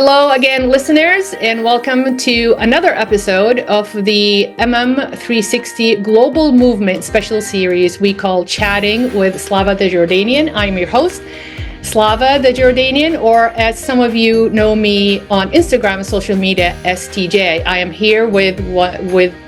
Hello again, listeners, and welcome to another episode of the MM360 Global Movement Special Series we call Chatting with Slava the Jordanian. I'm your host, Slava the Jordanian, or as some of you know me on Instagram and social media, STJ. I am here with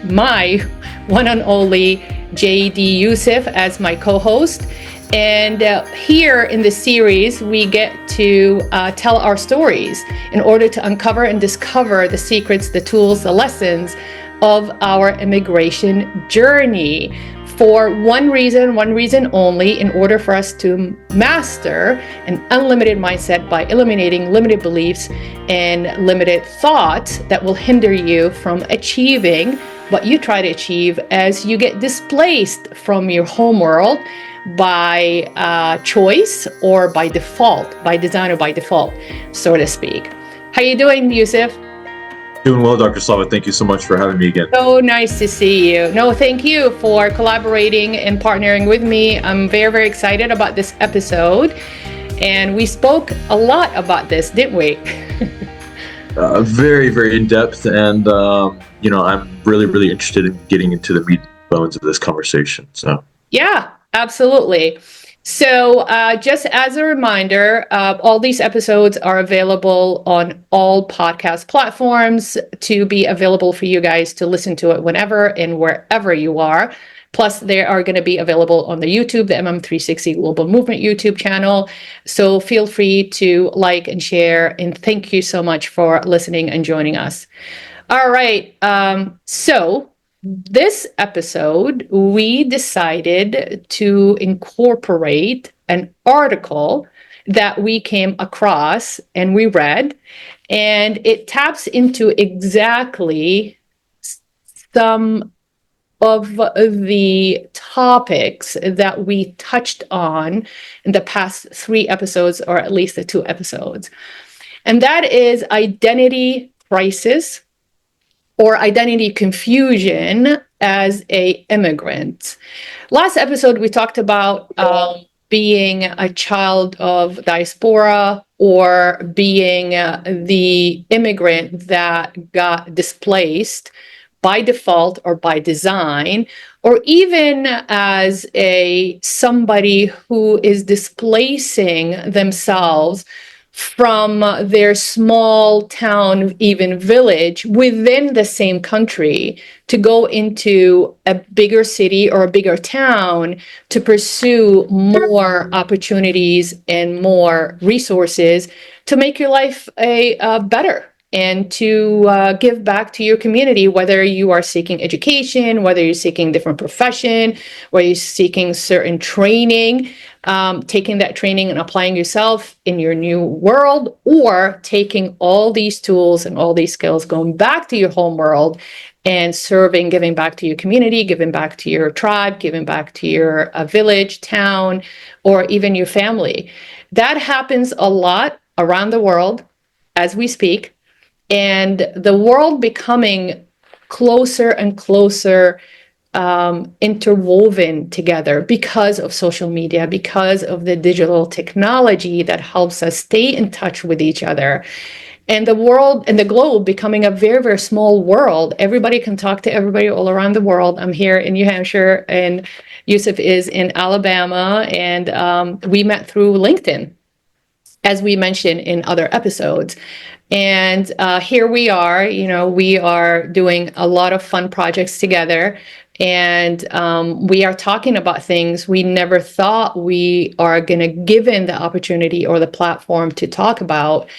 my one and only JD Yusef as my co-host. And here in this series, we get to tell our stories in order to uncover and discover the secrets, the tools, the lessons of our immigration journey for one reason only, in order for us to master an unlimited mindset by eliminating limited beliefs and limited thoughts that will hinder you from achieving what you try to achieve as you get displaced from your home world by choice or by default, by design or by default, so to speak. How you doing, Yusef? Doing well, Dr. Slava. Thank you so much for having me again. So nice to see you. No, thank you for collaborating and partnering with me. I'm very, very excited about this episode. And we spoke a lot about this, didn't we? Very, very in-depth. And, I'm really, really interested in getting into the meat and bones of this conversation. So, yeah. Absolutely. So just as a reminder, all these episodes are available on all podcast platforms to be available for you guys to listen to it whenever and wherever you are. Plus, they are going to be available on the YouTube, the MM360 Global Movement YouTube channel. So feel free to like and share. And thank you so much for listening and joining us. All right. So this episode, we decided to incorporate an article that we came across and we read, and it taps into exactly some of the topics that we touched on in the past 3 episodes, or at least the 2 episodes. And that is identity crisis, or identity confusion as an immigrant. Last episode, we talked about being a child of diaspora, or being the immigrant that got displaced by default or by design, or even as somebody who is displacing themselves from their small town, even village within the same country, to go into a bigger city or a bigger town to pursue more opportunities and more resources to make your life better, and to give back to your community, whether you are seeking education, whether you're seeking different profession, whether you're seeking certain training, taking that training and applying yourself in your new world, or taking all these tools and all these skills, going back to your home world and serving, giving back to your community, giving back to your tribe, giving back to your village, town, or even your family. That happens a lot around the world as we speak. And the world becoming closer and closer interwoven together because of social media, because of the digital technology that helps us stay in touch with each other. And the world and the globe becoming a very, very small world. Everybody can talk to everybody all around the world. I'm here in New Hampshire, and Yusuf is in Alabama, and we met through LinkedIn, as we mentioned in other episodes. And here we are, we are doing a lot of fun projects together, and we are talking about things we never thought we are going to given the opportunity or the platform to talk about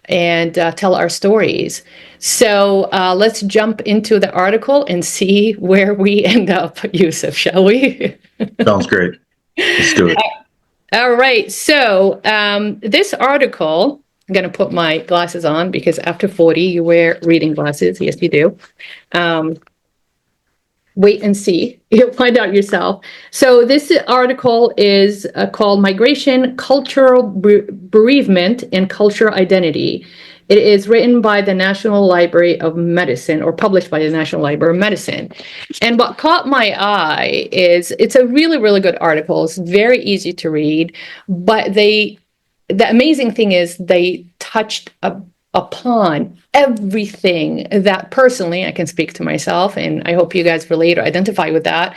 and tell our stories. So let's jump into the article and see where we end up, Yusuf, shall we? Sounds great. Let's do it. All right. So this article, I'm going to put my glasses on because after 40, you wear reading glasses. Yes, you do. Wait and see. You'll find out yourself. So this article is called Migration, Cultural Bereavement, and Cultural Identity. It is written by the National Library of Medicine, or published by the National Library of Medicine. And what caught my eye is it's a really, really good article. It's very easy to read, but the amazing thing is they touched upon everything that personally I can speak to myself, and I hope you guys relate or identify with that.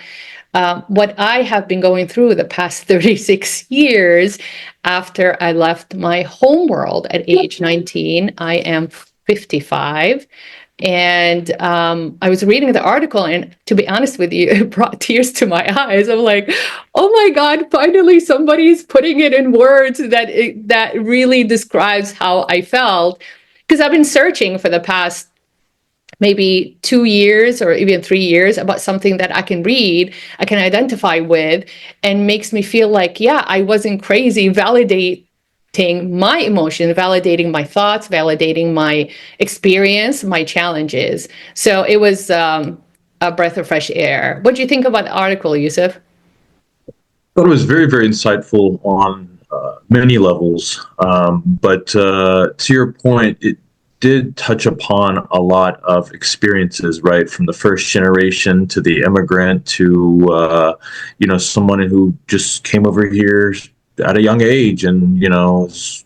What I have been going through the past 36 years after I left my home world at age 19. I am 55. And I was reading the article, and to be honest with you, it brought tears to my eyes. I'm like, oh my God, finally somebody's putting it in words that really describes how I felt. Because I've been searching for the past maybe 2 years or even 3 years about something that I can read, I can identify with, and makes me feel like, yeah, I wasn't crazy, validating my emotions, validating my thoughts, validating my experience, my challenges. So it was a breath of fresh air. What do you think about the article, Yusuf? Thought it was very, very insightful on many levels. But to your point, it did touch upon a lot of experiences, right? From the first generation to the immigrant to, someone who just came over here at a young age and, is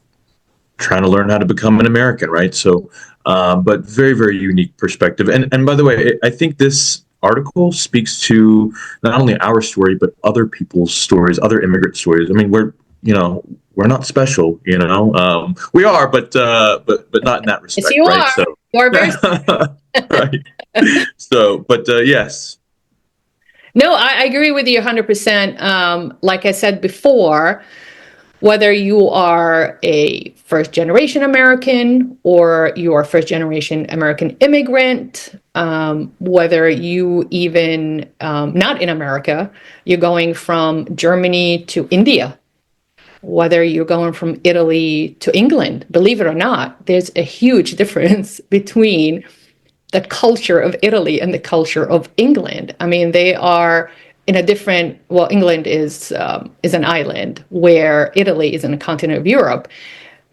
trying to learn how to become an American, right? So, but very, very unique perspective. And by the way, I think this article speaks to not only our story but other people's stories, other immigrant stories. I mean, we're not special, we are, but not in that Yes, respect, you right? are. So, You are very. right. So, but yes, No, I agree with you 100%. Like I said before, whether you are a first generation American or you are first generation American immigrant, whether you even not in America, you're going from Germany to India, whether you're going from Italy to England, believe it or not, there's a huge difference between the culture of Italy and the culture of England. I mean, they are in a different. Well, England is an island, where Italy is in the continent of Europe.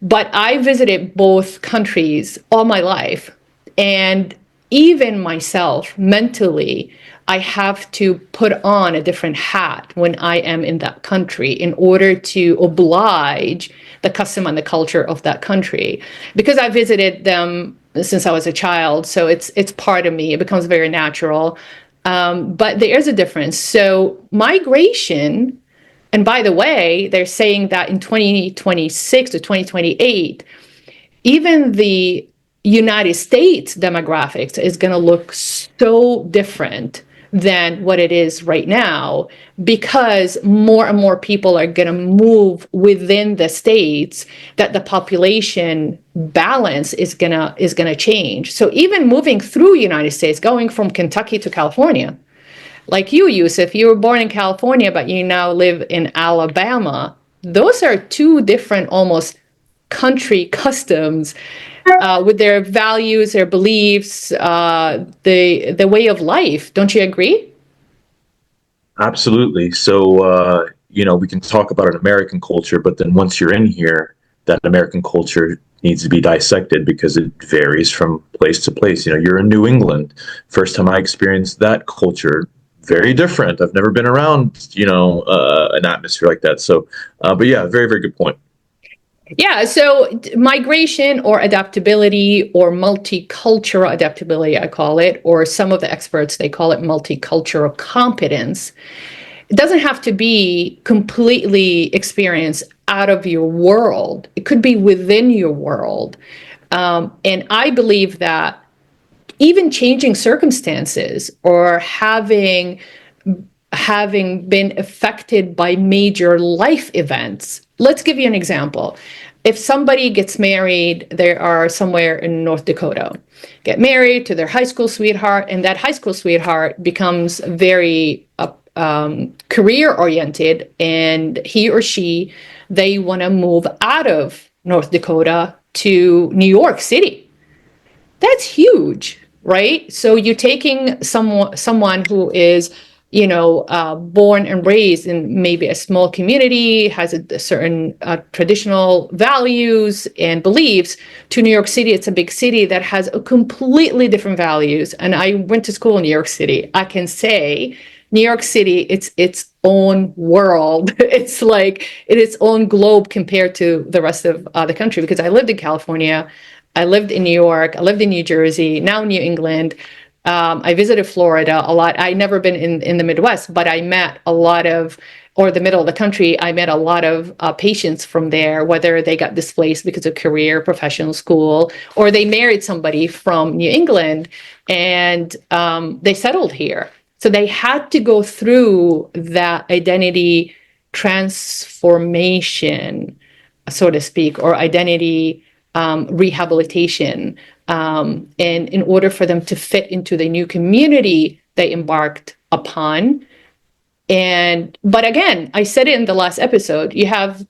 But I visited both countries all my life, and even myself mentally, I have to put on a different hat when I am in that country in order to oblige the custom and the culture of that country. Because I visited them since I was a child, so it's part of me. It becomes very natural. But there is a difference. So migration, and by the way, they're saying that in 2026 to 2028, even the United States demographics is going to look so different than what it is right now, because more and more people are going to move within the states, that the population balance is going to change. So even moving through United States, going from Kentucky to California, like you, Yusuf, you were born in California, but you now live in Alabama. Those are two different almost country customs, with their values, their beliefs, the way of life. Don't you agree? absolutely. So, we can talk about an American culture, but then once you're in here, that American culture needs to be dissected because it varies from place to place. You're in New England. First time I experienced that culture, very different. I've never been around, an atmosphere like that. So, but yeah, very, very good point. Yeah, so migration or adaptability or multicultural adaptability, I call it, or some of the experts, they call it multicultural competence. It doesn't have to be completely experienced out of your world. It could be within your world. And I believe that even changing circumstances or having been affected by major life events. Let's give you an example. If somebody gets married, they are somewhere in North Dakota, get married to their high school sweetheart, and that high school sweetheart becomes very career oriented, and he or she, they want to move out of North Dakota to New York City. That's huge, right? So you're taking someone who is, born and raised in maybe a small community, has a certain traditional values and beliefs, to New York City. It's a big city that has a completely different values. And I went to school in New York City. I can say New York City, it's its own world. It's like its own globe compared to the rest of the country, because I lived in California I lived in New York, I lived in New Jersey, now New England. I visited Florida a lot. I'd never been in the Midwest, but I met a lot of, or the middle of the country, I met a lot of patients from there, whether they got displaced because of career, professional, school, or they married somebody from New England and they settled here. So they had to go through that identity transformation, so to speak, or identity rehabilitation. And in order for them to fit into the new community they embarked upon. But again, I said it in the last episode, you have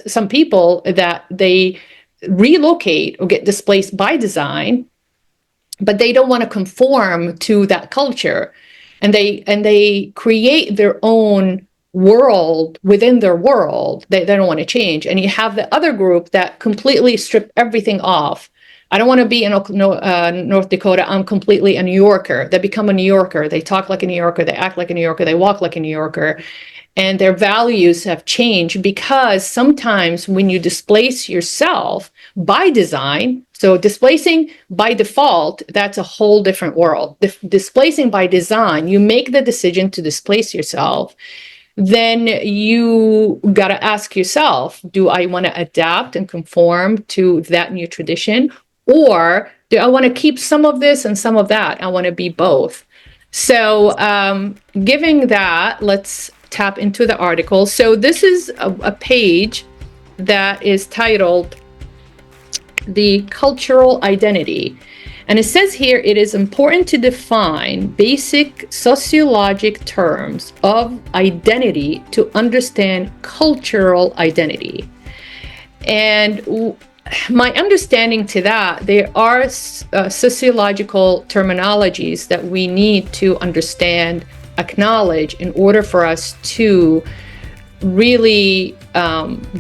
some people that they relocate or get displaced by design, but they don't want to conform to that culture. And they create their own world within their world. They don't want to change. And you have the other group that completely strip everything off. I don't want to be in North Dakota. I'm completely a New Yorker. They become a New Yorker. They talk like a New Yorker. They act like a New Yorker. They walk like a New Yorker. And their values have changed because sometimes when you displace yourself by design, so displacing by default, that's a whole different world. Displacing by design, you make the decision to displace yourself. Then you got to ask yourself, do I want to adapt and conform to that new tradition? Or do I want to keep some of this and some of that? I want to be both. So giving that, let's tap into the article. So this is a page that is titled The Cultural Identity. And it says here, it is important to define basic sociologic terms of identity to understand cultural identity. And my understanding to that, there are sociological terminologies that we need to understand, acknowledge in order for us to really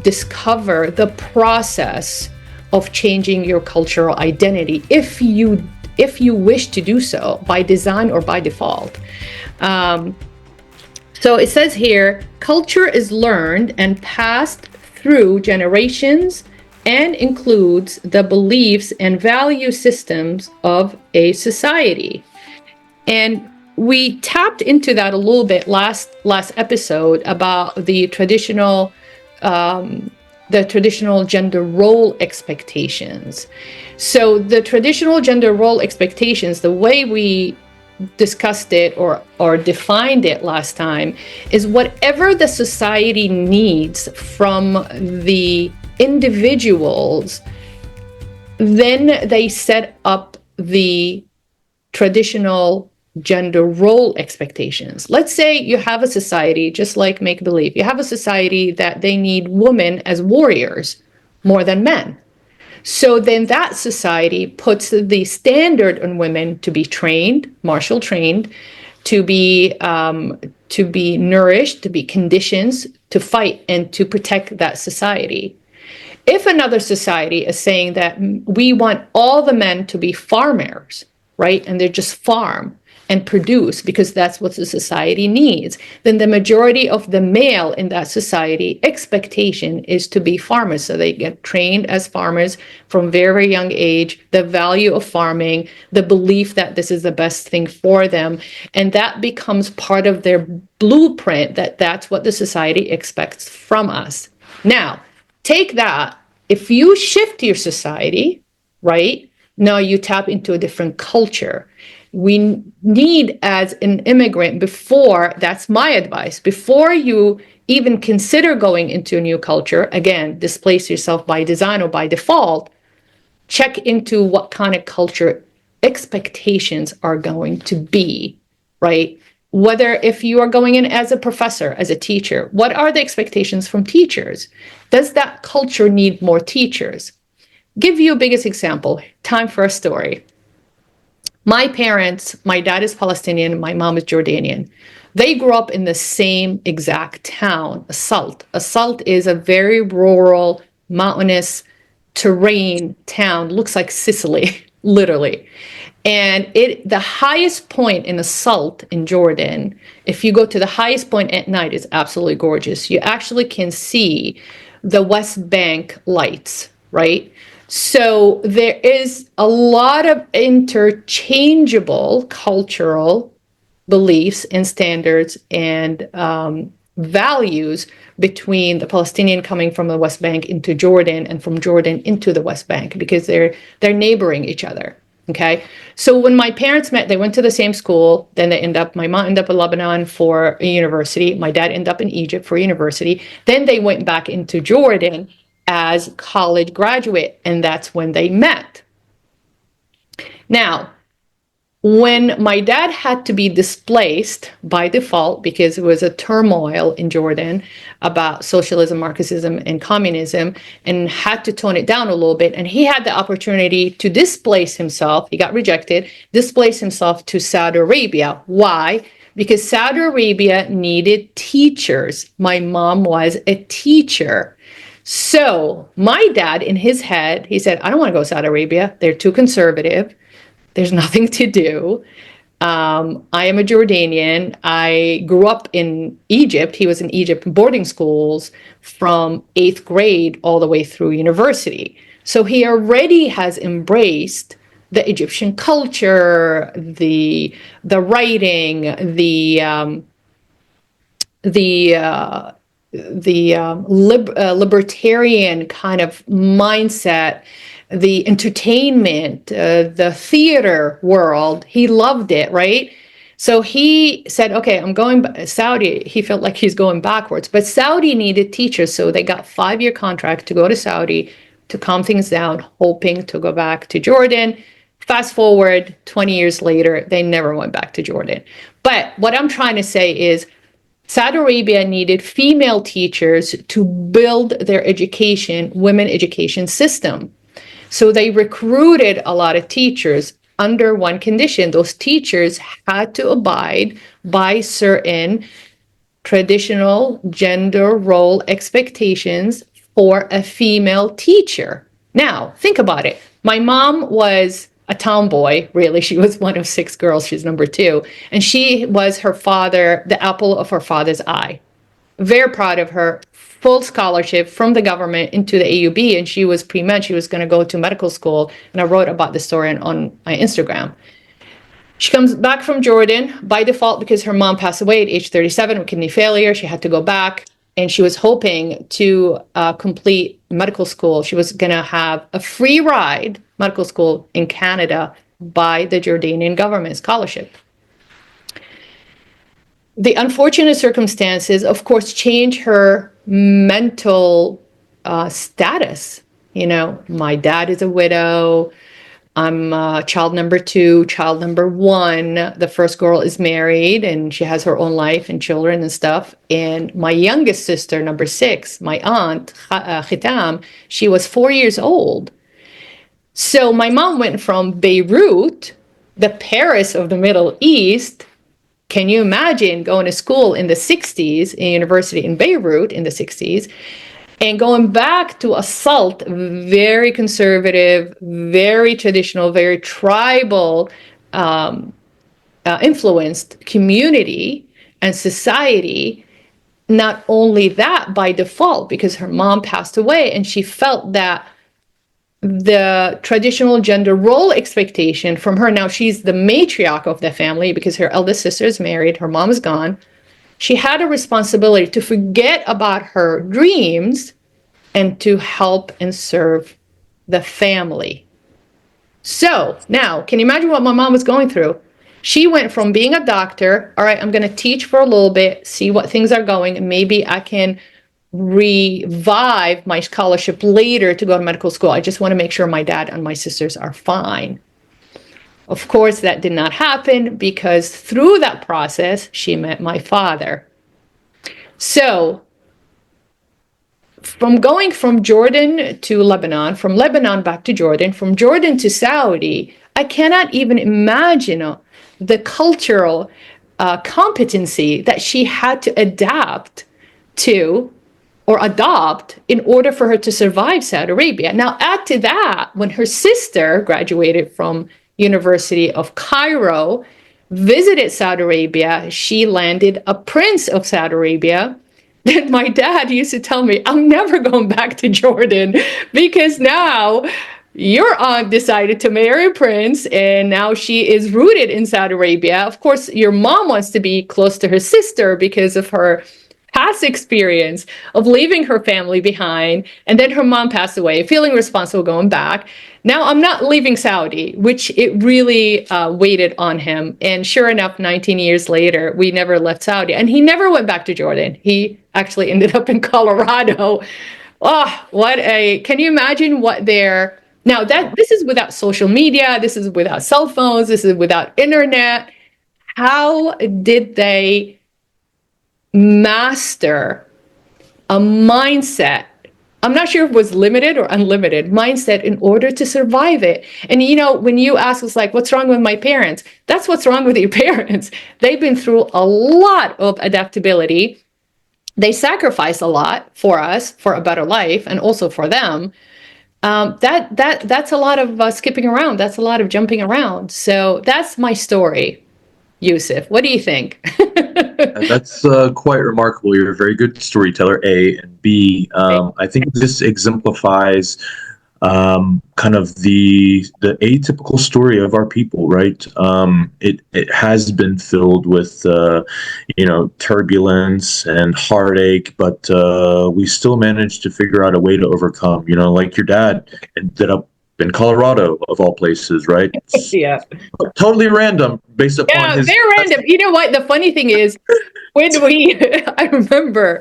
discover the process of changing your cultural identity if you wish to do so by design or by default. So it says here, culture is learned and passed through generations and includes the beliefs and value systems of a society. And we tapped into that a little bit last episode about the traditional gender role expectations. So the traditional gender role expectations, the way we discussed it or defined it last time, is whatever the society needs from the individuals, then they set up the traditional gender role expectations. Let's say you have a society, just like make believe, you have a society that they need women as warriors more than men. So then that society puts the standard on women to be trained, martial trained, to be nourished, to be conditioned to fight and to protect that society. If another society is saying that we want all the men to be farmers, right, and they're just farm and produce because that's what the society needs, then the majority of the male in that society expectation is to be farmers. So they get trained as farmers from very young age, the value of farming, the belief that this is the best thing for them. And that becomes part of their blueprint, that that's what the society expects from us. Now, take that. If you shift your society, right, now you tap into a different culture. We need, as an immigrant, that's my advice, before you even consider going into a new culture, again, displace yourself by design or by default, check into what kind of culture expectations are going to be, right? Whether if you are going in as a professor, as a teacher, what are the expectations from teachers? Does that culture need more teachers? Give you a biggest example. Time for a story. My parents, my dad is Palestinian, my mom is Jordanian. They grew up in the same exact town, Asalt. Asalt is a very rural, mountainous terrain town, looks like Sicily, literally. And the highest point in Asalt in Jordan, if you go to the highest point at night, is absolutely gorgeous. You actually can see the West Bank lights, right? So there is a lot of interchangeable cultural beliefs and standards and values between the Palestinian coming from the West Bank into Jordan and from Jordan into the West Bank, because they're neighboring each other. Okay, so when my parents met, they went to the same school. Then my mom ended up in Lebanon for a university. My dad ended up in Egypt for university. Then they went back into Jordan as college graduate, and that's when they met. Now, when my dad had to be displaced by default because it was a turmoil in Jordan about socialism, Marxism, and communism, and had to tone it down a little bit, and he had the opportunity to displace himself, he got rejected, displace himself to Saudi Arabia. Why? Because Saudi Arabia needed teachers. My mom was a teacher. So my dad, in his head, he said, I don't want to go to Saudi Arabia. They're too conservative. There's nothing to do. I am a Jordanian. I grew up in Egypt. He was in Egypt boarding schools from 8th grade all the way through university. So he already has embraced the Egyptian culture, the writing, the libertarian kind of mindset, the entertainment, the theater world. He loved it, right? So he said, okay, I'm going Saudi. He felt like he's going backwards, but Saudi needed teachers. So they got 5-year contract to go to Saudi to calm things down, hoping to go back to Jordan. Fast forward 20 years later, they never went back to Jordan. But what I'm trying to say is Saudi Arabia needed female teachers to build their education, women education system. So they recruited a lot of teachers under one condition. Those teachers had to abide by certain traditional gender role expectations for a female teacher. Now, think about it. My mom was a tomboy, really. She was one of 6 girls. She's number 2. And she was the apple of her father's eye. Very proud of her. Full scholarship from the government into the AUB, and she was pre-med. She was going to go to medical school, and I wrote about the story on my Instagram. She comes back from Jordan by default because her mom passed away at age 37 with kidney failure. She had to go back, and she was hoping to complete medical school. She was going to have a free ride medical school in Canada by the Jordanian government scholarship. The unfortunate circumstances, of course, change her mental status. You know, my dad is a widow. I'm child number 2, child number 1. The first girl is married and she has her own life and children and stuff. And my youngest sister, number 6, my aunt, Khitam, she was 4 years old. So my mom went from Beirut, the Paris of the Middle East. Can you imagine going to school in the 60s, in university in Beirut in the 60s, and going back to a SALT, very conservative, very traditional, very tribal influenced community and society? Not only that, by default, because her mom passed away and she felt that the traditional gender role expectation from her. Now she's the matriarch of the family because her eldest sister is married, her mom is gone. She had a responsibility to forget about her dreams and to help and serve the family. So now, can you imagine what my mom was going through? She went from being a doctor, all right, I'm going to teach for a little bit, see what things are going, and maybe I can revive my scholarship later to go to medical school. I just want to make sure my dad and my sisters are fine. Of course, that did not happen because through that process, she met my father. So from going from Jordan to Lebanon, from Lebanon back to Jordan, from Jordan to Saudi, I cannot even imagine the cultural competency that she had to adapt to or adopt in order for her to survive Saudi Arabia. Now, add to that, when her sister graduated from University of Cairo, visited Saudi Arabia, she landed a prince of Saudi Arabia. Then my dad used to tell me, I'm never going back to Jordan because now your aunt decided to marry a prince, and now she is rooted in Saudi Arabia. Of course, your mom wants to be close to her sister because of her past experience of leaving her family behind, and then her mom passed away, feeling responsible going back. Now I'm not leaving Saudi, which it really weighted on him. And sure enough, 19 years later, we never left Saudi, and he never went back to Jordan. He actually ended up in Colorado. Oh, can you imagine what they're, now that this is without social media, this is without cell phones, this is without internet. How did they master a mindset? I'm not sure if it was limited or unlimited mindset in order to survive it. And when you ask us like, what's wrong with my parents? That's what's wrong with your parents. They've been through a lot of adaptability. They sacrifice a lot for us, for a better life, and also for them. That's a lot of skipping around. That's a lot of jumping around. So that's my story, Yusef. What do you think? That's quite remarkable. You're a very good storyteller, A, and B. I think this exemplifies kind of the atypical story of our people, right? It has been filled with turbulence and heartache, but we still managed to figure out a way to overcome. Like your dad ended up in Colorado, of all places, right? Yeah. Totally random, based upon his. Very random. You know what? The funny thing is, I remember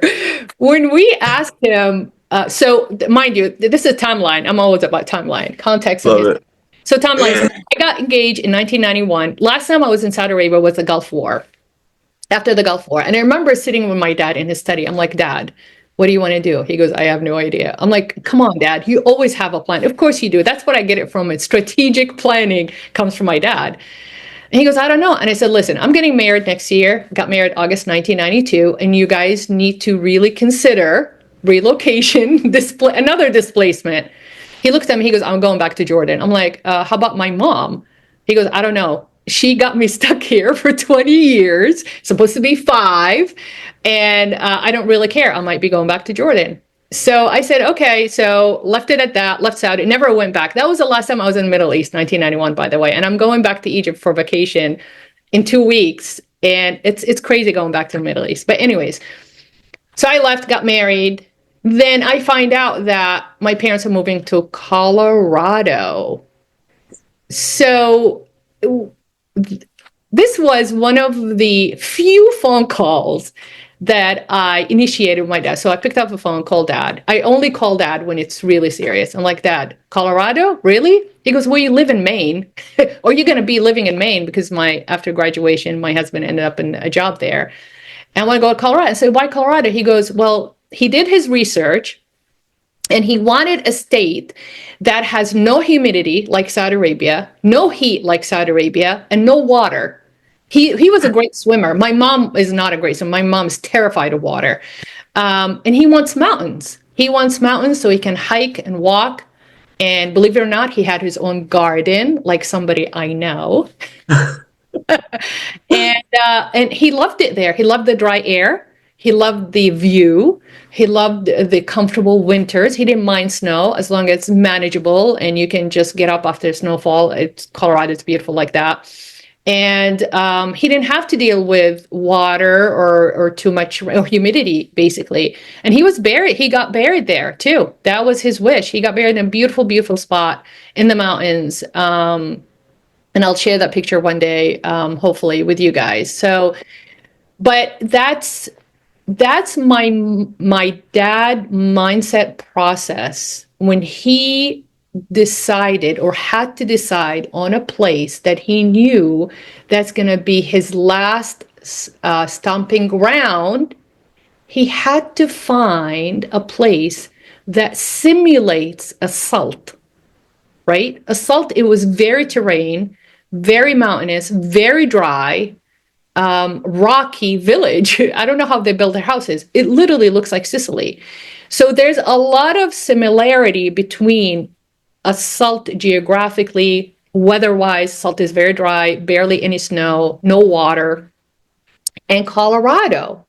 when we asked him. So, mind you, this is a timeline. I'm always about timeline, context. So, timeline. I got engaged in 1991. Last time I was in Saudi Arabia was the Gulf War. After the Gulf War, and I remember sitting with my dad in his study. I'm like, Dad, what do you want to do? He goes, I have no idea. I'm like, come on, Dad, you always have a plan. Of course you do. That's what I get it from. It's strategic planning comes from my dad. And he goes, I don't know. And I said, listen, I'm getting married next year. Got married August 1992. And you guys need to really consider relocation, another displacement. He looked at me. He goes, I'm going back to Jordan. I'm like, how about my mom? He goes, I don't know. She got me stuck here for 20 years, supposed to be 5. And I don't really care. I might be going back to Jordan. So I said, okay, so left it at that, left Saudi, never went back. That was the last time I was in the Middle East, 1991, by the way. And I'm going back to Egypt for vacation in 2 weeks. And it's crazy going back to the Middle East. But anyways, so I left, got married. Then I find out that my parents are moving to Colorado. So this was one of the few phone calls that I initiated with my dad. So I picked up the phone, called Dad. I only call Dad when it's really serious. I'm like, Dad, Colorado? Really? He goes, well, you live in Maine. Or you're going to be living in Maine because after graduation, my husband ended up in a job there. And I want to go to Colorado. I said, why Colorado? He goes, well, he did his research and he wanted a state that has no humidity like Saudi Arabia, no heat like Saudi Arabia, and no water. He was a great swimmer. My mom is not a great swimmer. My mom's terrified of water. And he wants mountains. He wants mountains so he can hike and walk. And believe it or not, he had his own garden, like somebody I know. And he loved it there. He loved the dry air. He loved the view. He loved the comfortable winters. He didn't mind snow as long as it's manageable and you can just get up after snowfall. Colorado is beautiful like that. And he didn't have to deal with water or too much humidity, basically. And he got buried there too. That was his wish. He got buried in a beautiful, beautiful spot in the mountains. And I'll share that picture one day, hopefully, with you guys. So, but that's my dad mindset process when he decided or had to decide on a place that he knew that's going to be his last stomping ground. He had to find a place that simulates a salt, right? A salt, it was very terrain, very mountainous, very dry, rocky village. I don't know how they build their houses. It literally looks like Sicily. So there's a lot of similarity between a salt geographically, weather-wise. Salt is very dry, barely any snow, no water, and Colorado.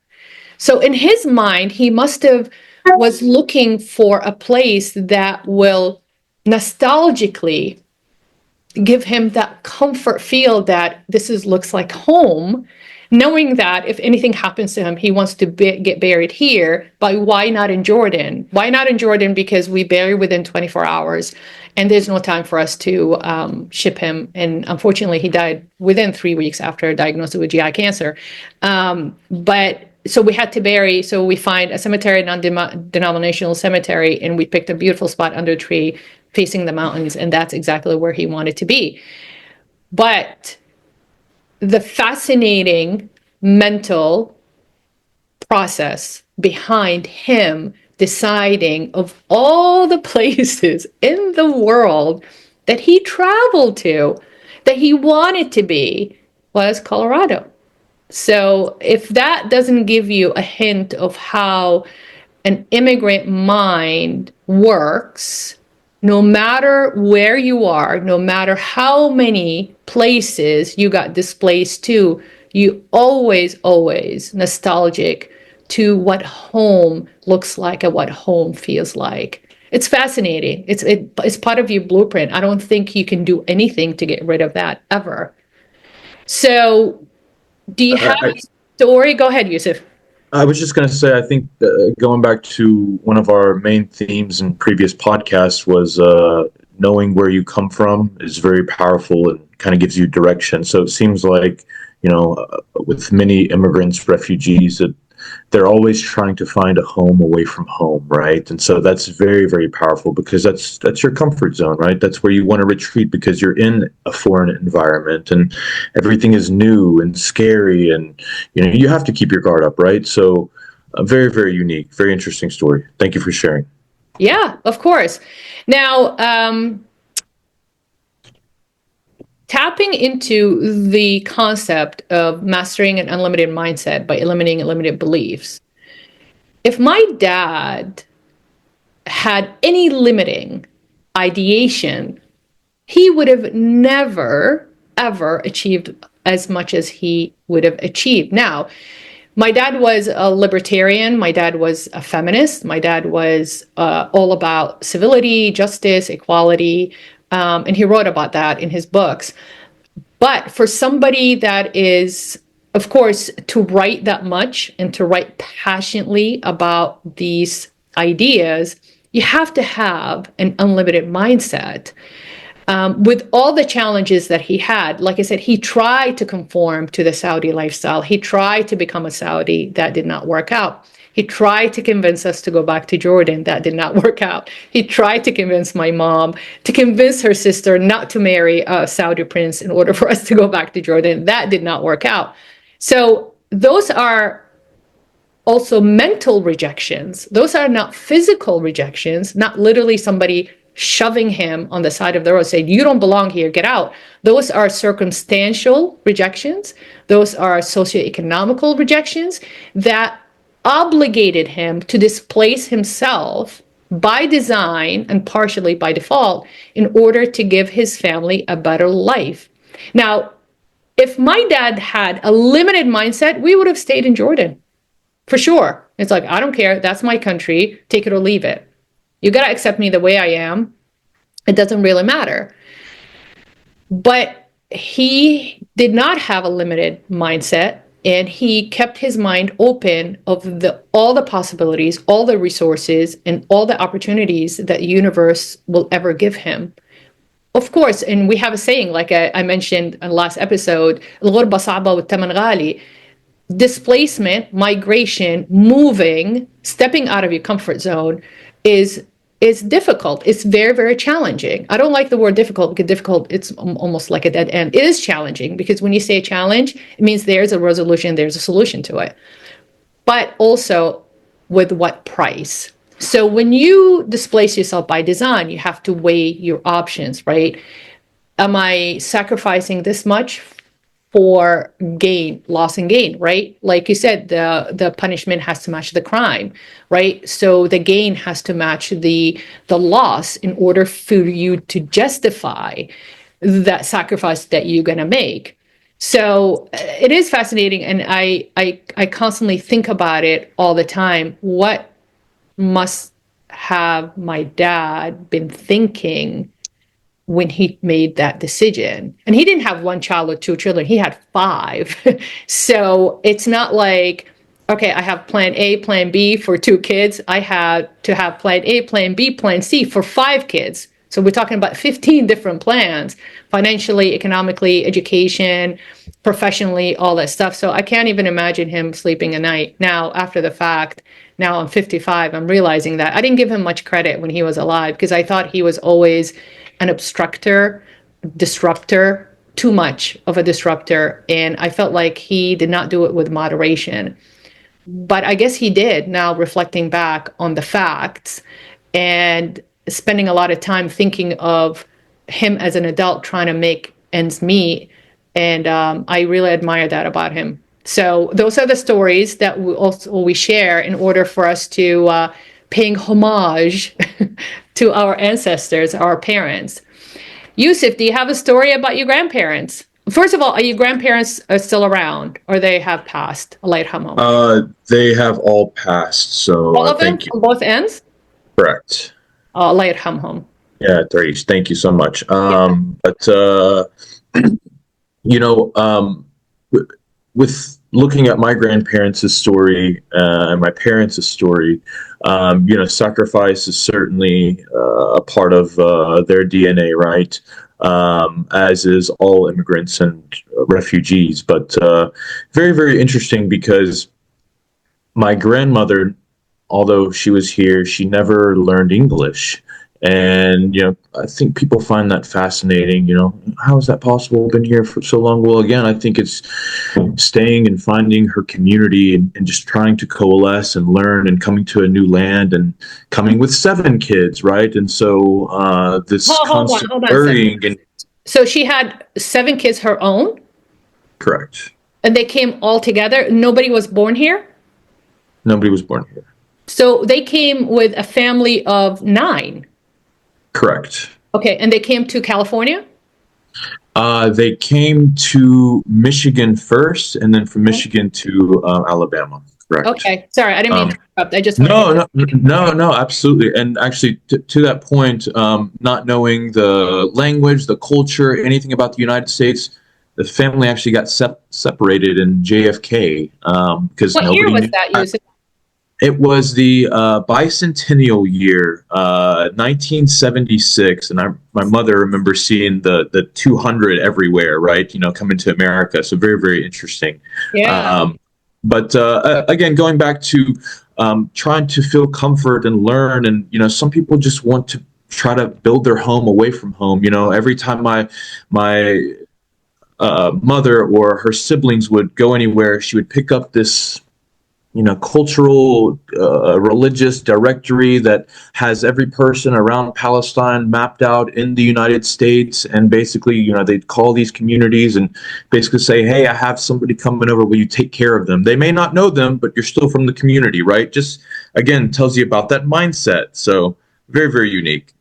So in his mind, he was looking for a place that will nostalgically give him that comfort feel that looks like home, knowing that if anything happens to him, he wants to get buried here. But why not in Jordan? Why not in Jordan? Because we bury within 24 hours, and there's no time for us to ship him. And unfortunately, he died within 3 weeks after diagnosis with GI cancer. But so we had to bury. So we find a cemetery, non-denominational cemetery, and we picked a beautiful spot under a tree facing the mountains, and that's exactly where he wanted to be. But the fascinating mental process behind him deciding of all the places in the world that he traveled to, that he wanted to be, was Colorado. So if that doesn't give you a hint of how an immigrant mind works, no matter where you are, no matter how many places you got displaced to, you always nostalgic to what home looks like and what home feels like. It's fascinating. It's part of your blueprint. I don't think you can do anything to get rid of that ever. So do you have a story? Go ahead, Yusef. I was just going to say, I think going back to one of our main themes in previous podcasts was knowing where you come from is very powerful and kind of gives you direction. So it seems like, with many immigrants, refugees, that they're always trying to find a home away from home, right? And so that's very, very powerful because that's your comfort zone, right? That's where you want to retreat because you're in a foreign environment and everything is new and scary, and you have to keep your guard up, right? So very, very unique, very interesting story. Thank you for sharing. Yeah, of course. Now, tapping into the concept of mastering an unlimited mindset by eliminating limited beliefs. If my dad had any limiting ideation, he would have never, ever achieved as much as he would have achieved. Now, my dad was a libertarian. My dad was a feminist. My dad was all about civility, justice, equality. And he wrote about that in his books. But for somebody that is, of course, to write that much and to write passionately about these ideas, you have to have an unlimited mindset. With all the challenges that he had, like I said, he tried to conform to the Saudi lifestyle. He tried to become a Saudi. That did not work out. He tried to convince us to go back to Jordan. That did not work out. He tried to convince my mom, to convince her sister not to marry a Saudi prince in order for us to go back to Jordan. That did not work out. So those are also mental rejections. Those are not physical rejections, not literally somebody shoving him on the side of the road saying, you don't belong here, get out. Those are circumstantial rejections. Those are socioeconomical rejections that obligated him to displace himself by design and partially by default in order to give his family a better life. Now, if my dad had a limited mindset, we would have stayed in Jordan for sure. It's like, I don't care. That's my country. Take it or leave it. You got to accept me the way I am. It doesn't really matter. But he did not have a limited mindset, and he kept his mind open of all the possibilities, all the resources, and all the opportunities that the universe will ever give him. Of course, and we have a saying, like I mentioned in the last episode, الغربة صعبة والثمن غالي. Displacement, migration, moving, stepping out of your comfort zone is difficult. It's very, very challenging. I don't like the word difficult because difficult, it's almost like a dead end. It is challenging because when you say challenge, it means there's a resolution, there's a solution to it. But also, with what price? So when you displace yourself by design, you have to weigh your options, right? Am I sacrificing this much for gain, loss and gain, right? Like you said, the punishment has to match the crime, right? So the gain has to match the loss in order for you to justify that sacrifice that you're going to make. So it is fascinating, and I constantly think about it all the time. What must have my dad been thinking when he made that decision? And he didn't have one child or two children, he had five. So it's not like, okay, I have plan A, plan B for two kids. I had to have plan A, plan B, plan C for five kids. So we're talking about 15 different plans, financially, economically, education, professionally, all that stuff. So I can't even imagine him sleeping a night. Now, after the fact, now I'm 55, I'm realizing that I didn't give him much credit when he was alive, because I thought he was always an obstructor, disruptor, too much of a disruptor. And I felt like he did not do it with moderation. But I guess he did, now reflecting back on the facts and spending a lot of time thinking of him as an adult trying to make ends meet. And I really admire that about him. So those are the stories that we share in order for us to paying homage to our ancestors, our parents. Yusef, do you have a story about your grandparents? First of all, are your grandparents still around, or they have passed? Allah yarhamhum. They have all passed, so All of them thank you. on both ends? Correct. Allah yarhamhum. Yeah, Threes, thank you so much. Yeah. But you know, with looking at my grandparents' story and my parents' story, you know, sacrifice is certainly a part of their DNA, right? As is all immigrants and refugees. But very, very interesting, because my grandmother, although she was here, she never learned English. And, you know, I think people find that fascinating. You know, how is that possible? Been here for so long. Well, again, I think it's staying and finding her community, and just trying to coalesce and learn, and coming to a new land, and coming with 7 kids, right? And so this constant hold on worrying. And so she had 7 kids her own? correct. And they came all together? Nobody was born here? Nobody was born here. So they came with a family of 9? Correct. Okay, and they came to California? They came to Michigan first, and then from Michigan to Alabama. Correct. Okay, sorry, I didn't mean to interrupt. I just No, absolutely. And actually, to that point, not knowing the language, the culture, anything about the United States, the family actually got separated in JFK because What nobody year was knew. that, Yusuf? It was the bicentennial year, 1976, and my mother remembers seeing the 200 everywhere, right? You know, coming to America. So very, very interesting. Yeah. But again, going back to trying to feel comfort and learn, and you know, some people just want to try to build their home away from home. You know, every time my mother or her siblings would go anywhere, she would pick up this, you know, cultural, religious directory that has every person around Palestine mapped out in the United States. And basically, you know, they'd call these communities and basically say, hey, I have somebody coming over. Will you take care of them? They may not know them, but you're still from the community, right? Just, again, tells you about that mindset. So very, very unique.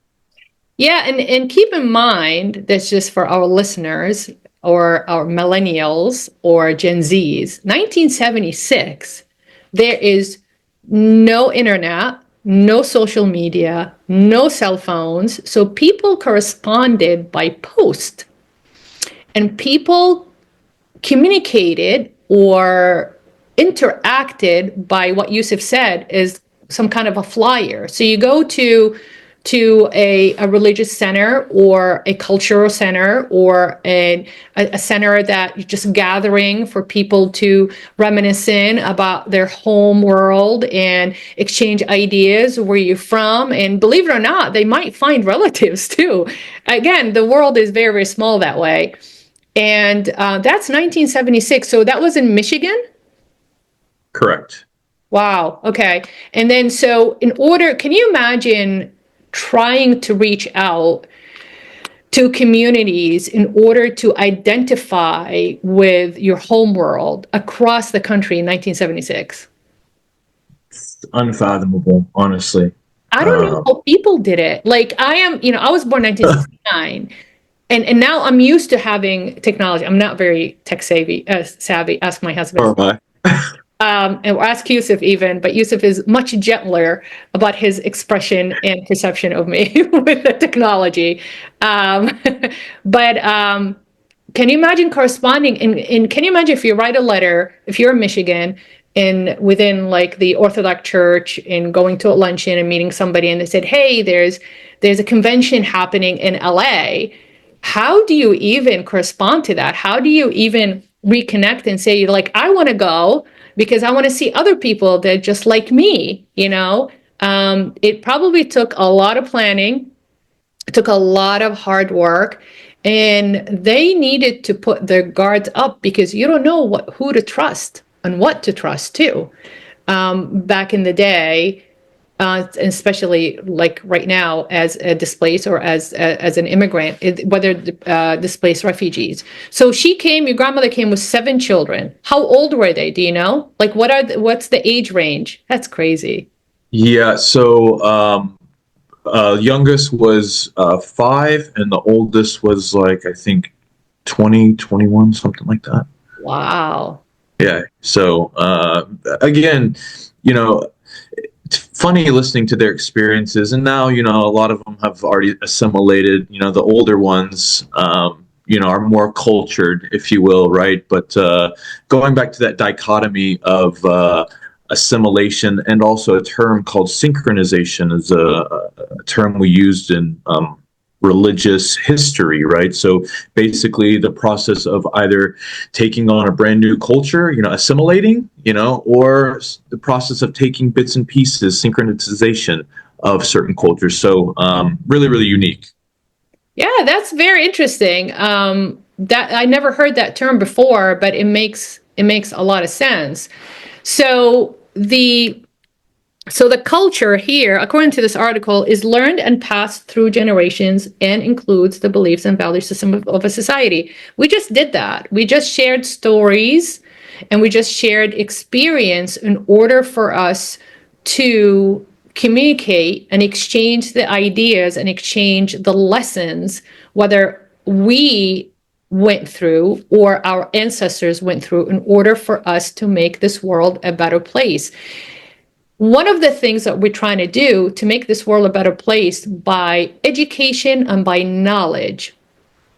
Yeah, and keep in mind, that's just for our listeners or our millennials or Gen Zs, 1976, there is no internet, no social media, no cell phones. So people corresponded by post, and people communicated or interacted by what Yusuf said is some kind of a flyer. So you go to a religious center or a cultural center or a center that you're just gathering for people to reminisce about their home world and exchange ideas, where you're from. And believe it or not, they might find relatives too. Again, the world is very, very small that way. And that's 1976. So that was in Michigan? Correct. Wow. Okay. And then, so can you imagine trying to reach out to communities in order to identify with your home world across the country in 1976? It's unfathomable, honestly. I don't know how people did it. Like I was born in 1969. And now I'm used to having technology. I'm not very tech savvy. Ask my husband. Or am I? And ask Yusuf even, but Yusuf is much gentler about his expression and perception of me with the technology. Um, but can you imagine corresponding can you imagine if you write a letter, if you're in Michigan, and within like the Orthodox Church, and going to a luncheon and meeting somebody, and they said, hey, there's a convention happening in LA. How do you even correspond to that? How do you even reconnect and say, like, I want to go because I want to see other people that just like me, you know? It probably took a lot of planning. It took a lot of hard work, and they needed to put their guards up because you don't know who to trust and what to trust too. Back in the day, especially like right now, as a displaced or as an immigrant, whether displaced refugees. So she came. Your grandmother came with 7 children. How old were they? Do you know? Like, what's the age range? That's crazy. Yeah, so youngest was 5, and the oldest was like, I think 20, 21, something like that. Wow. Yeah. So again, you know, it's funny listening to their experiences, and now a lot of them have already assimilated. The older ones, are more cultured, if you will, right? But going back to that dichotomy of assimilation, and also a term called synchronization is a term we used in religious history, right? So basically the process of either taking on a brand new culture, assimilating, or the process of taking bits and pieces, synchronization of certain cultures. So really, really unique. Yeah, that's very interesting. That I never heard that term before, but it makes a lot of sense. So the culture here, according to this article, is learned and passed through generations and includes the beliefs and value system of a society. We just did that. We just shared stories and we just shared experience in order for us to communicate and exchange the ideas and exchange the lessons, whether we went through or our ancestors went through, in order for us to make this world a better place. One of the things that we're trying to do to make this world a better place by education and by knowledge,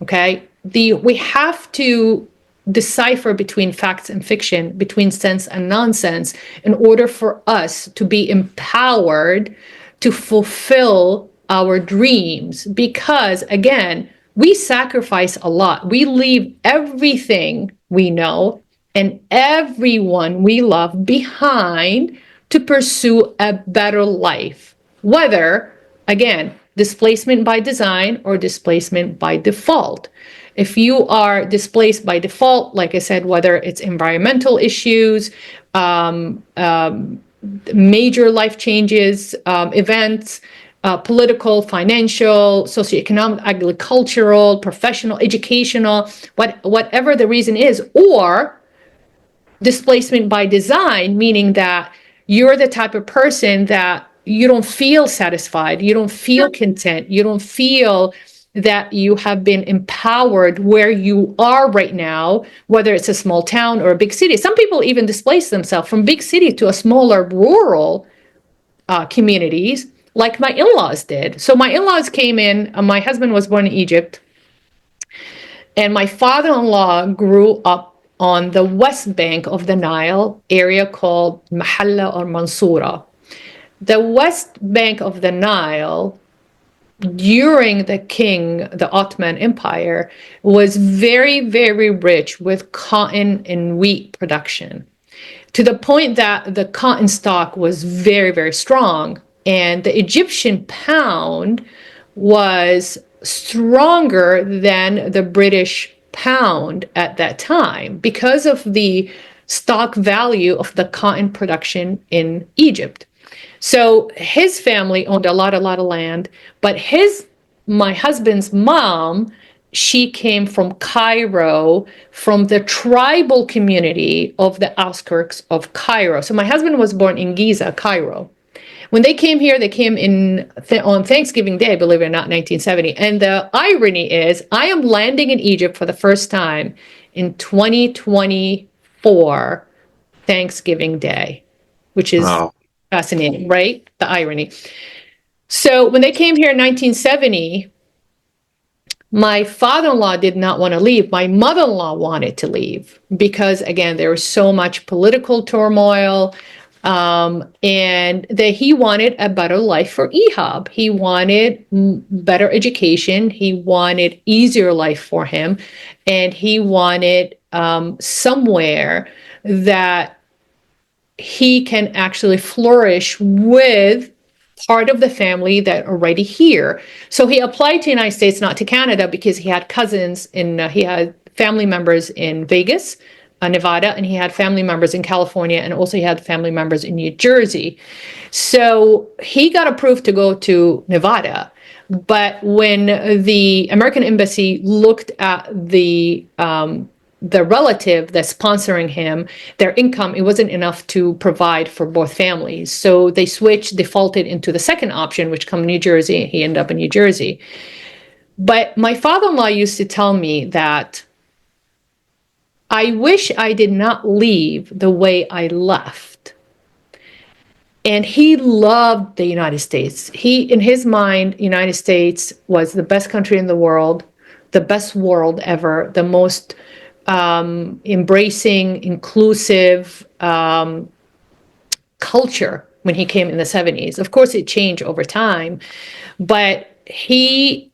okay? We have to decipher between facts and fiction, between sense and nonsense, in order for us to be empowered to fulfill our dreams. Because again, we sacrifice a lot. We leave everything we know and everyone we love behind to pursue a better life, whether, again, displacement by design or displacement by default. If you are displaced by default, like I said, whether it's environmental issues, major life changes, events, political, financial, socioeconomic, agricultural, professional, educational, whatever the reason is, or displacement by design, meaning that you're the type of person that you don't feel satisfied, you don't feel content, you don't feel that you have been empowered where you are right now, whether it's a small town or a big city. Some people even displace themselves from big city to a smaller rural communities, like my in-laws did. So my in-laws came in, my husband was born in Egypt, and my father-in-law grew up on the west bank of the Nile, area called Mahalla or Mansoura. The west bank of the Nile, during the Ottoman Empire, was very, very rich with cotton and wheat production, to the point that the cotton stock was very, very strong. And the Egyptian pound was stronger than the British pound at that time because of the stock value of the cotton production in Egypt. So his family owned a lot of land, but my husband's mom, she came from Cairo, from the tribal community of the outskirts of Cairo. So my husband was born in Giza, Cairo. When they came here, they came on Thanksgiving Day, believe it or not, 1970. And the irony is, I am landing in Egypt for the first time in 2024, Thanksgiving Day, which is Wow. fascinating, right? The irony. So when they came here in 1970, my father-in-law did not want to leave. My mother-in-law wanted to leave because, again, there was so much political turmoil, and that he wanted a better life for Ehab. He wanted better education. He wanted easier life for him, and he wanted somewhere that he can actually flourish with part of the family that are already here. So he applied to the United States, not to Canada, because he had cousins he had family members in Vegas, Nevada, and he had family members in California, and also he had family members in New Jersey. So he got approved to go to Nevada. But when the American embassy looked at the relative that's sponsoring him, their income, it wasn't enough to provide for both families. So they defaulted into the second option, which come New Jersey. He ended up in New Jersey. But my father-in-law used to tell me that I wish I did not leave the way I left. And he loved the United States. In his mind, United States was the best country in the world, the best world ever, the most embracing, inclusive culture when he came in the 70s. Of course, it changed over time, but he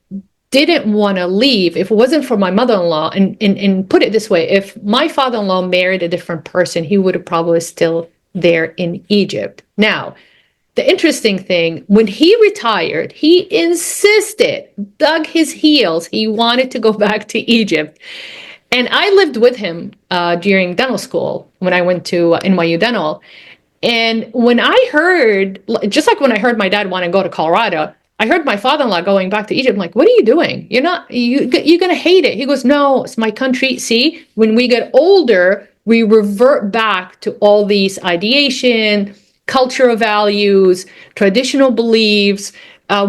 didn't want to leave. If it wasn't for my mother-in-law, and put it this way, if my father-in-law married a different person, he would have probably still there in Egypt. Now, the interesting thing, when he retired, he insisted, dug his heels, he wanted to go back to Egypt. And I lived with him during dental school when I went to NYU Dental. And when I heard, just like when I heard my dad want to go to Colorado, I heard my father-in-law going back to Egypt. I'm like, what are you doing? You're going to hate it. He goes, no, it's my country. See, when we get older, we revert back to all these ideation, cultural values, traditional beliefs.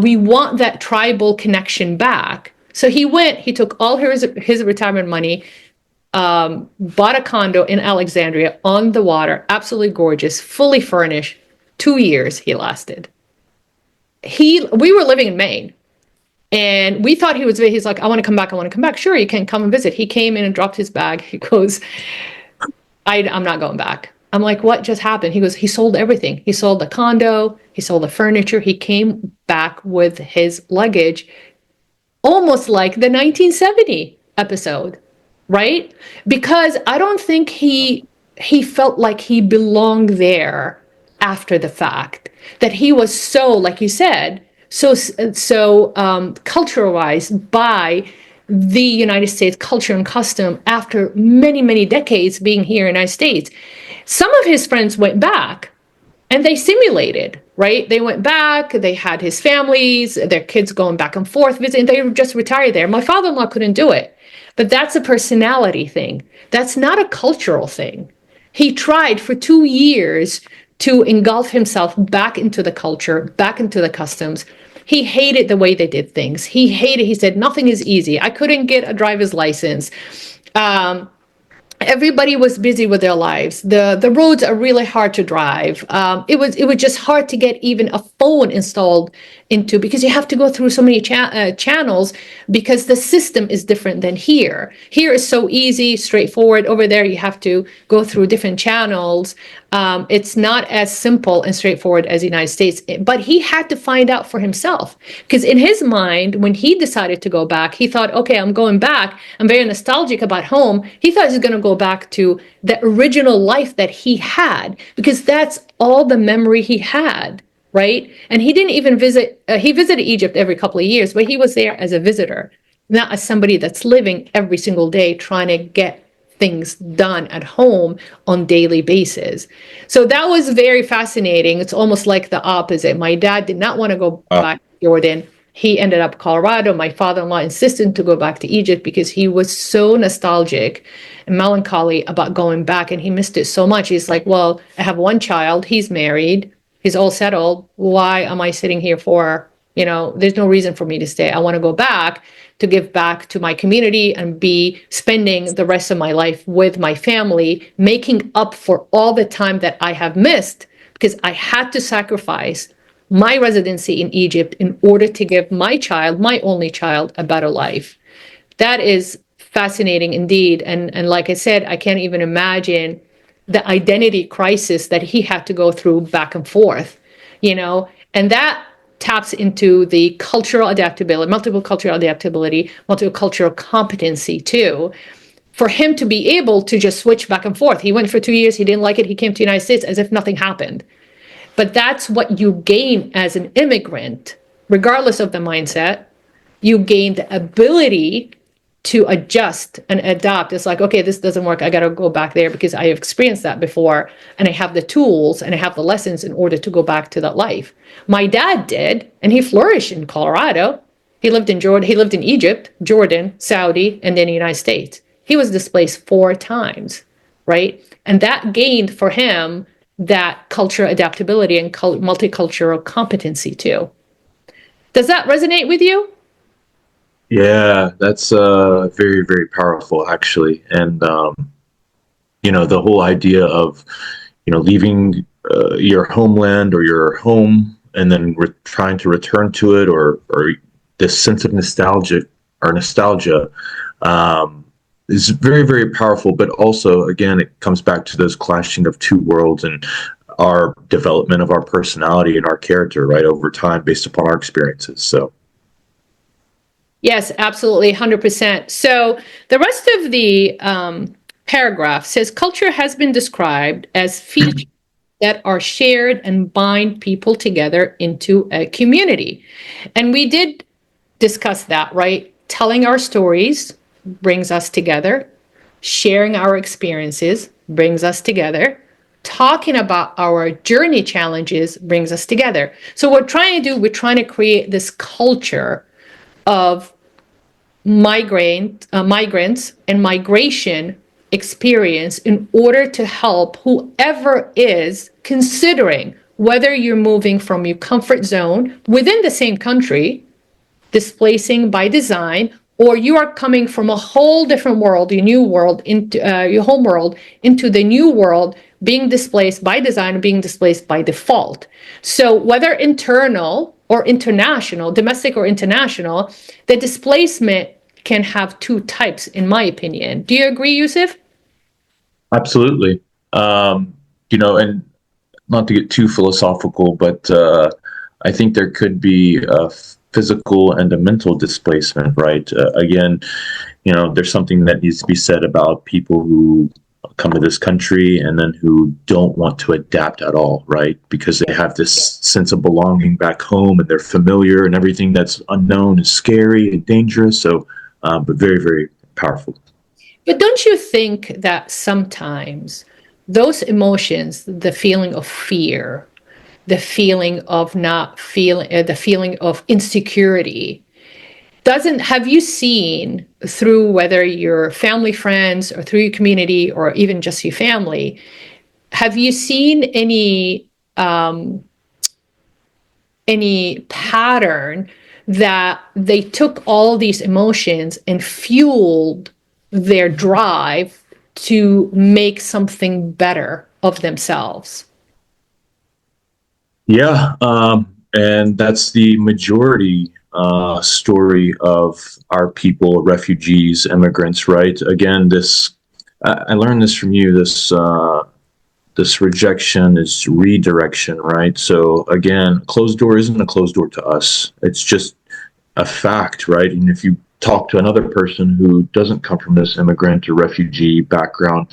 We want that tribal connection back. So he took all his retirement money, bought a condo in Alexandria on the water, absolutely gorgeous, fully furnished. 2 years he lasted. We were living in Maine, and we thought he's like, I want to come back. I want to come back. Sure, you can come and visit. He came in and dropped his bag. He goes, I'm not going back. I'm like, what just happened? He goes, he sold everything. He sold the condo. He sold the furniture. He came back with his luggage, almost like the 1970 episode, right? Because I don't think he felt like he belonged there after the fact, that he was so, like you said, so culturalized by the United States culture and custom after many, many decades being here in the United States. Some of his friends went back and they simulated, right? They went back, they had his families, their kids going back and forth visiting. They just retired there. My father-in-law couldn't do it. But that's a personality thing. That's not a cultural thing. He tried for 2 years to engulf himself back into the culture, back into the customs. He hated the way they did things. He said, nothing is easy. I couldn't get a driver's license. Everybody was busy with their lives. The roads are really hard to drive. It was just hard to get even a phone installed into, because you have to go through so many channels, because the system is different than here. Here is so easy, straightforward. Over there, you have to go through different channels. It's not as simple and straightforward as the United States, but he had to find out for himself, because in his mind, when he decided to go back, he thought, okay, I'm going back. I'm very nostalgic about home. He thought he was going to go back to the original life that he had, because that's all the memory he had, right? And he didn't even visit, he visited Egypt every couple of years, but he was there as a visitor, not as somebody that's living every single day trying to get things done at home on daily basis. So that was very fascinating. It's almost like the opposite. My dad did not want to go back to Jordan. He ended up Colorado. My father-in-law insisted to go back to Egypt because he was so nostalgic and melancholy about going back, and he missed it so much. He's like, well, I have one child. He's married. He's all settled. Why am I sitting here for There's no reason for me to stay. I want to go back to give back to my community and be spending the rest of my life with my family, making up for all the time that I have missed because I had to sacrifice my residency in Egypt in order to give my child, my only child, a better life. That is fascinating indeed. And like I said, I can't even imagine the identity crisis that he had to go through back and forth, and that taps into the cultural adaptability, multiple cultural adaptability, multicultural competency too, for him to be able to just switch back and forth. He went for 2 years, he didn't like it, he came to the United States as if nothing happened. But that's what you gain as an immigrant, regardless of the mindset. You gain the ability to adjust and adapt. It's like, okay, this doesn't work. I got to go back there because I have experienced that before. And I have the tools and I have the lessons in order to go back to that life. My dad did, and he flourished in Colorado. He lived in Jordan. He lived in Egypt, Jordan, Saudi, and then the United States. He was displaced 4 times, right? And that gained for him that cultural adaptability and multicultural competency too. Does that resonate with you? Yeah, that's very, very powerful, actually. And, the whole idea of, leaving your homeland or your home and then trying to return to it, or this sense of nostalgia is very, very powerful. But also, again, it comes back to those clashing of two worlds and our development of our personality and our character, right, over time based upon our experiences. So. Yes, absolutely, 100%. So the rest of the paragraph says culture has been described as features that are shared and bind people together into a community. And we did discuss that, right? Telling our stories brings us together. Sharing our experiences brings us together. Talking about our journey challenges brings us together. So what we're trying to create this culture of migrants and migration experience in order to help whoever is considering whether you're moving from your comfort zone within the same country, displacing by design, or you are coming from a whole different world, your new world, into your home world, into the new world, being displaced by design or being displaced by default. So whether internal or international, domestic or international, the displacement can have 2 types, in my opinion. Do you agree, Yusuf? Absolutely. And not to get too philosophical, but I think there could be a physical and a mental displacement, right? Again, there's something that needs to be said about people who come to this country and then who don't want to adapt at all, right? Because they have this sense of belonging back home and they're familiar, and everything that's unknown is scary and dangerous. So, but very, very powerful. But don't you think that sometimes those emotions, the feeling of fear, the feeling of not feeling, the feeling of insecurity, have you seen through whether your family, friends, or through your community, or even just your family, have you seen any pattern that they took all these emotions and fueled their drive to make something better of themselves? Yeah, and that's the majority story of our people, refugees, immigrants, right? Again, I learned this from you. This rejection is redirection, right? So again, closed door isn't a closed door to us. It's just a fact, right? And if you talk to another person who doesn't come from this immigrant or refugee background,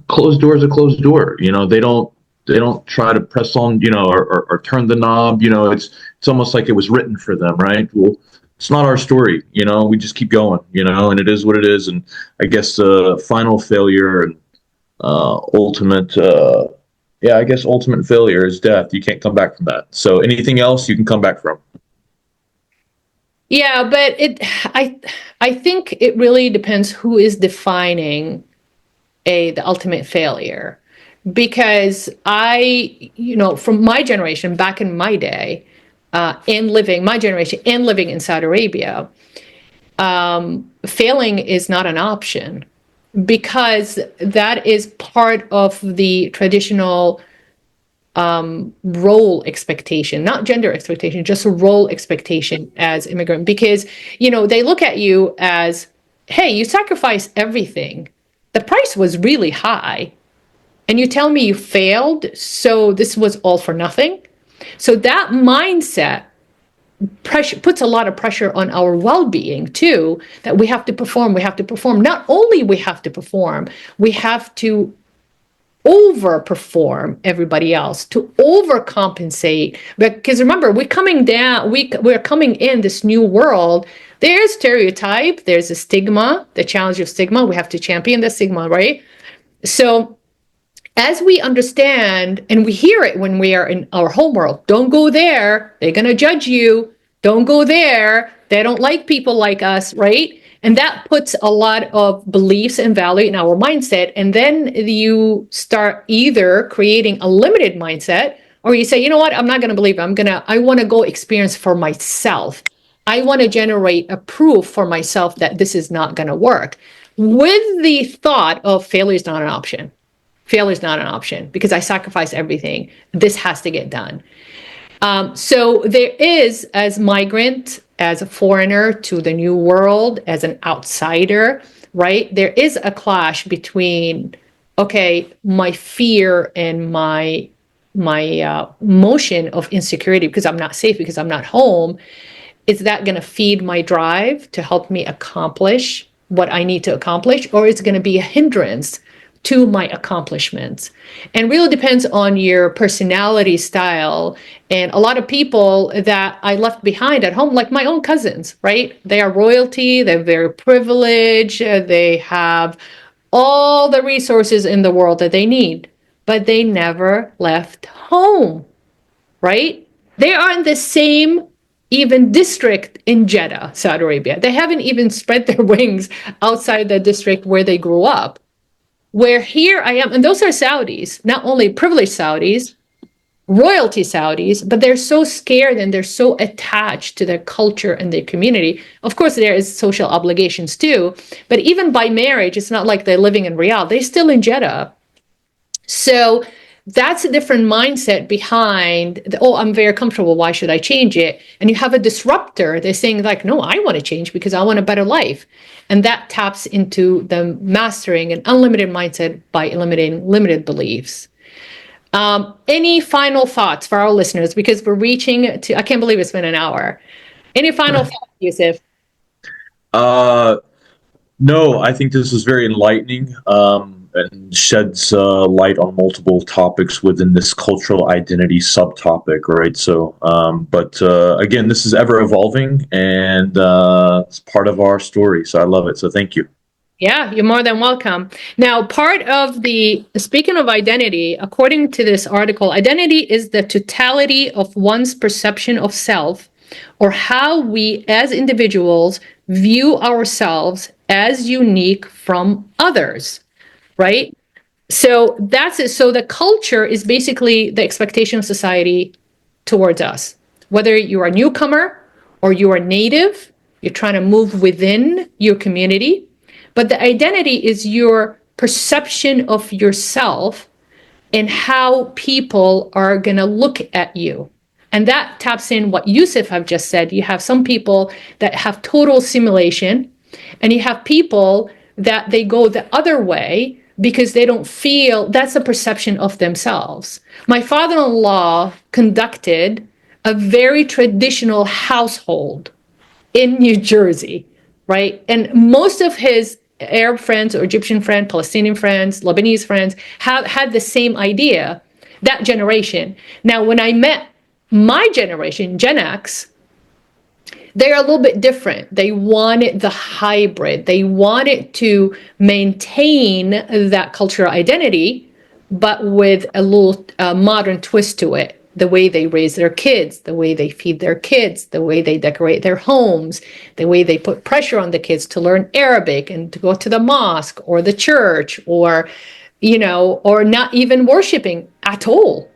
closed door is a closed door. They don't try to press on, or turn the knob. It's almost like it was written for them, right? Well, it's not our story. We just keep going, and it is what it is. And I guess final failure and ultimate, I guess ultimate failure is death. You can't come back from that. So anything else you can come back from. Yeah, but I think it really depends who is defining the ultimate failure. Because from my generation, back in my day, and living, my generation, and living in Saudi Arabia, failing is not an option because that is part of the traditional role expectation, not gender expectation, just a role expectation as immigrant. Because, they look at you as, hey, you sacrificed everything. The price was really high. And you tell me you failed, so this was all for nothing. So that mindset puts a lot of pressure on our well-being too, that we have to perform. Not only we have to perform, we have to overperform everybody else, to overcompensate. Because remember, we're coming in this new world. There's stereotype, there's a stigma, the challenge of stigma. We have to champion the stigma, right? So as we understand, and we hear it when we are in our home world, don't go there, they're going to judge you. Don't go there, they don't like people like us, right? And that puts a lot of beliefs and value in our mindset. And then you start either creating a limited mindset, or you say, you know what, I'm not going to believe it. I want to go experience for myself. I want to generate a proof for myself that this is not going to work, with the thought of failure is not an option. Failure is not an option because I sacrifice everything. This has to get done. So there is, as migrant, as a foreigner to the new world, as an outsider, right? There is a clash between, okay, my fear and my motion of insecurity because I'm not safe, because I'm not home. Is that going to feed my drive to help me accomplish what I need to accomplish, or is it going to be a hindrance to my accomplishments? And really depends on your personality style. And a lot of people that I left behind at home, like my own cousins, right? They are royalty, they're very privileged, they have all the resources in the world that they need, but they never left home, right? They are in the same even district in Jeddah, Saudi Arabia. They haven't even spread their wings outside the district where they grew up. Where here I am, and those are Saudis, not only privileged Saudis, royalty Saudis, but they're so scared and they're so attached to their culture and their community. Of course, there is social obligations too, but even by marriage, it's not like they're living in Riyadh. They're still in Jeddah. So that's a different mindset behind, I'm very comfortable, why should I change it? And you have a disruptor, they're saying like, no, I want to change because I want a better life. And that taps into the mastering an unlimited mindset by eliminating limited beliefs. Any final thoughts for our listeners? Because we're reaching to, I can't believe it's been an hour. Any final thoughts, Yusef? No, I think this was very enlightening, and sheds light on multiple topics within this cultural identity subtopic, right? So, but again, this is ever evolving, and it's part of our story. So I love it. So thank you. Yeah, you're more than welcome. Now, speaking of identity, according to this article, identity is the totality of one's perception of self, or how we as individuals view ourselves as unique from others, right? So that's it. So the culture is basically the expectation of society towards us. Whether you are a newcomer or you are native, you're trying to move within your community. But the identity is your perception of yourself and how people are going to look at you. And that taps in what Yusef have just said. You have some people that have total simulation, and you have people that they go the other way because they don't feel, that's a perception of themselves. My father-in-law conducted a very traditional household in New Jersey, right? And most of his Arab friends or Egyptian friends, Palestinian friends, Lebanese friends have had the same idea, that generation. Now, when I met my generation, Gen X, they're a little bit different. They wanted the hybrid. They wanted to maintain that cultural identity, but with a little modern twist to it. The way they raise their kids, the way they feed their kids, the way they decorate their homes, the way they put pressure on the kids to learn Arabic and to go to the mosque or the church, or, or not even worshiping at all.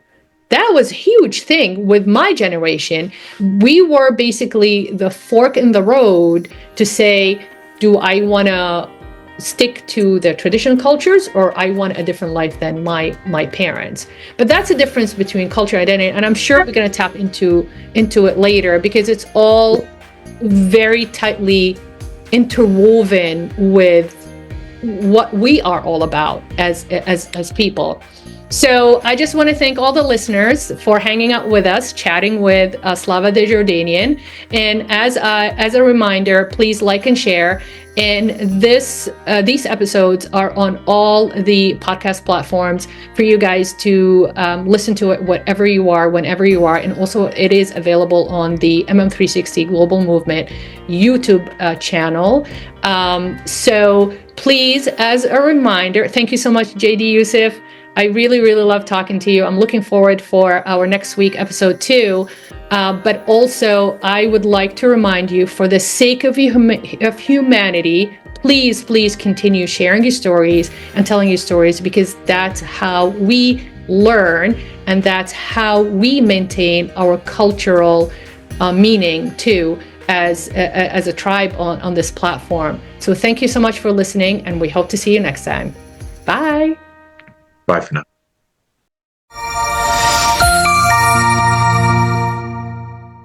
that was a huge thing with my generation. We were basically the fork in the road to say, do I want to stick to the traditional cultures, or I want a different life than my parents? But that's the difference between culture and identity, and I'm sure we're going to tap into it later, because it's all very tightly interwoven with what we are all about as people. So I just want to thank all the listeners for hanging out with us, chatting with Slava the Jordanian. And as a reminder, please like and share. And these episodes are on all the podcast platforms for you guys to listen to it wherever you are, whenever you are. And also it is available on the MM360 Global Movement YouTube channel. So please, as a reminder, thank you so much, JD Yusef. I really, really love talking to you. I'm looking forward for our next week, episode 2. But also, I would like to remind you, for the sake of humanity, please continue sharing your stories and telling your stories, because that's how we learn, and that's how we maintain our cultural meaning too, as a tribe on this platform. So thank you so much for listening, and we hope to see you next time. Bye. Bye for now.